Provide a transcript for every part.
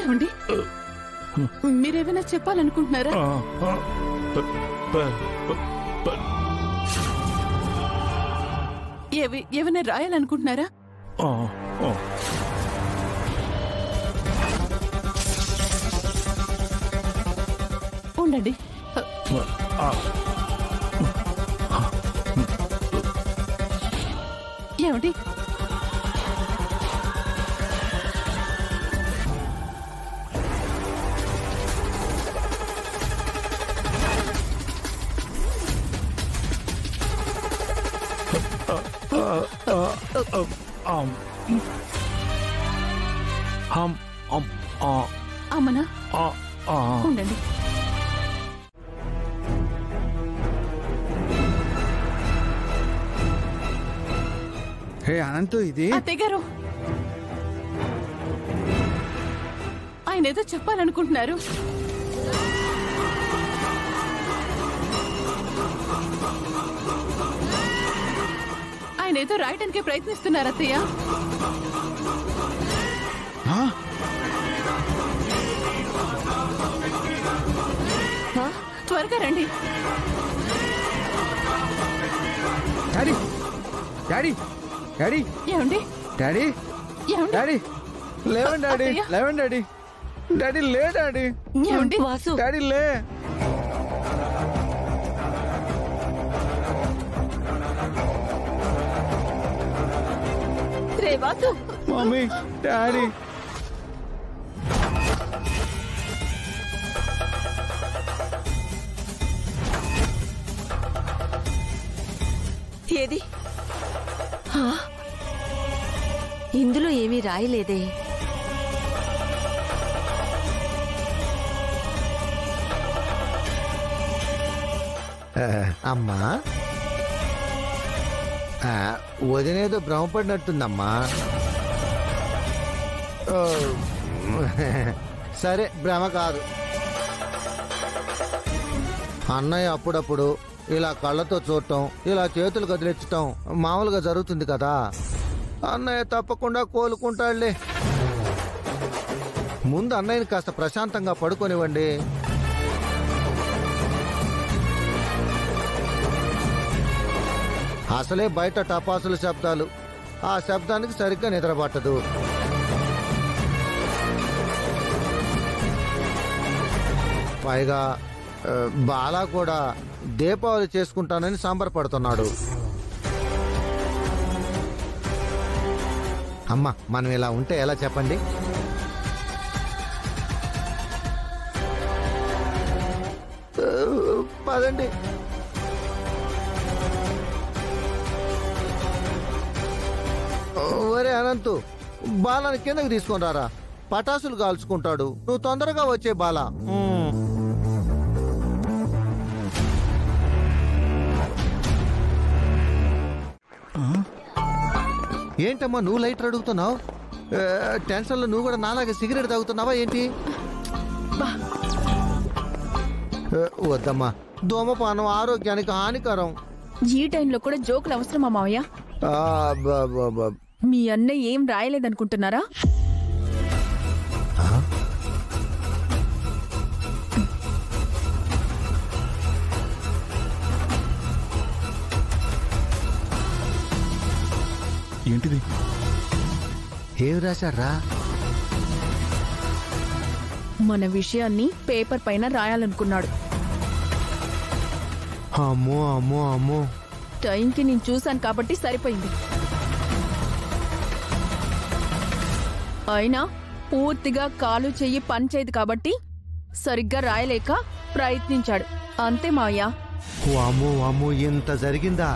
ఏమండి, మీరేమైనా చెప్పాలనుకుంటున్నారా? ఏమైనా రాయాలనుకుంటున్నారా? ఉండండి. ఏమిటి? అమ్మనా, ఉండండి. హే అనంతు, ఇది అత్తయ్య గారు, ఆయన ఏదో చెప్పాలనుకుంటున్నారు. ఆయన ఏదో రాయడానికి ప్రయత్నిస్తున్నారు అత్తయ్య. త్వరగా రండి. డాడీ, డాడీ, డాడీ, ఏమండి? డాడీ, డాడీ, లేవండి డాడీ, లేవండి డాడీ, డాడీ లే, డాడీ, ఏమండి? డాడీ లే. రే వాసు, మమ్మీ, డాడీ. ఏది? ఇందులో ఏమీ రాయలేదే. అమ్మా, వదినేదో భ్రమపడినట్టుందమ్మా. సరే, భ్రమ కాదు. అన్నయ్య అప్పుడప్పుడు ఇలా కళ్ళతో చూడటం, ఇలా చేతులు కదిలించటం మామూలుగా జరుగుతుంది కదా. అన్నయ్య తప్పకుండా కోలుకుంటాడులే. ముందు అన్నయ్యని కాస్త ప్రశాంతంగా పడుకోనివ్వండి. అసలే బయట టపాసుల శబ్దాలు, ఆ శబ్దానికి సరిగ్గా నిద్రపట్టదు. పైగా బాలా కూడా దీపావళి చేసుకుంటానని సంబరపడుతున్నాడు. అమ్మా, మనం ఇలా ఉంటే ఎలా చెప్పండి? పదండి. ఒరే అనంతు, బాలాని కిందకి తీసుకొని రారా. పటాసులు కాల్చుకుంటాడు. నువ్వు తొందరగా వచ్చే బాలా. ఏంటమ్మా నువ్వు లైటర్ అడుగుతున్నావు? టెన్షన్ లో నువ్వు కూడా నాలాగే సిగరెట్ తాగుతున్నావా ఏంటి? వద్దమ్మా, ధూమపానం ఆరోగ్యానికి హానికరం. ఈ టైంలో కూడా జోకులు అవసరమా మావయ్య? మీ అన్నయ్య ఏం రాయలేదనుకుంటున్నారా? ఏంటిది? ఏం రాశారా? మన విషయాన్ని పేపర్ పైన రాయాలనుకున్నాడు. అమ్మో అమ్మో అమ్మో, టైంకి నేను చూశాను కాబట్టి సరిపోయింది. అయినా పూర్తిగా కాలు చెయ్యి పనిచేయదు కాబట్టి సరిగ్గా రాయలేక ప్రయత్నించాడు అంతే మావయ్య. వామ్మో వామ్మో, ఇంత జరిగిందా?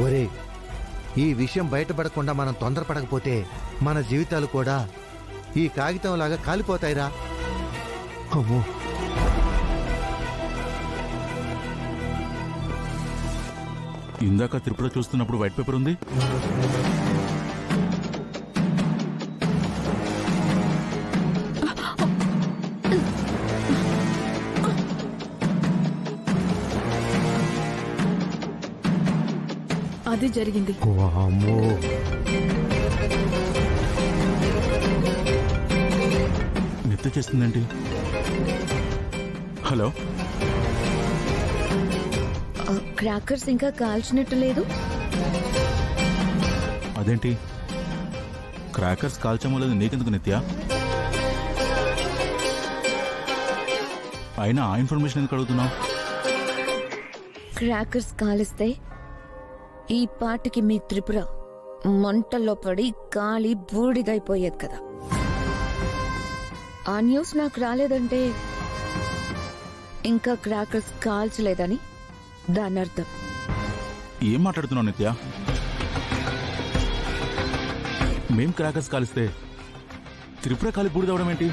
ఒరే, ఈ విషయం బయటపడకుండా మనం తొందరపడకపోతే మన జీవితాలు కూడా ఈ కాగితంలాగా కాలిపోతాయిరా. అమ్మో, ఇందాక త్రిపుర చూస్తున్నప్పుడు వైట్ పేపర్ ఉంది. అది జరిగింది. వామ్మో. నిత్య చేస్తుందేంటి? హలో, క్రాకర్స్ ఇంకా కాల్చినట్టు లేదు. అదేంటి క్రాకర్స్ కాల్చమో లేదు నీకెందుకు నిత్య? అయినా ఆ ఇన్ఫర్మేషన్ ఎందుకు అడుగుతున్నావు? క్రాకర్స్ కాలిస్తే ఈ పాటికి మీ త్రిపుర మంటల్లో పడి కాలి బూడిదైపోయేది కదా. ఆ న్యూస్ నాకు రాలేదంటే ఇంకా క్రాకర్స్ కాల్చలేదని దాని అర్థం. ఏం మాట్లాడుతున్నావు నిత్య? మేం క్రాకర్స్ కాలిస్తే త్రిపుర కాలి బూడిదవడం ఏంటి?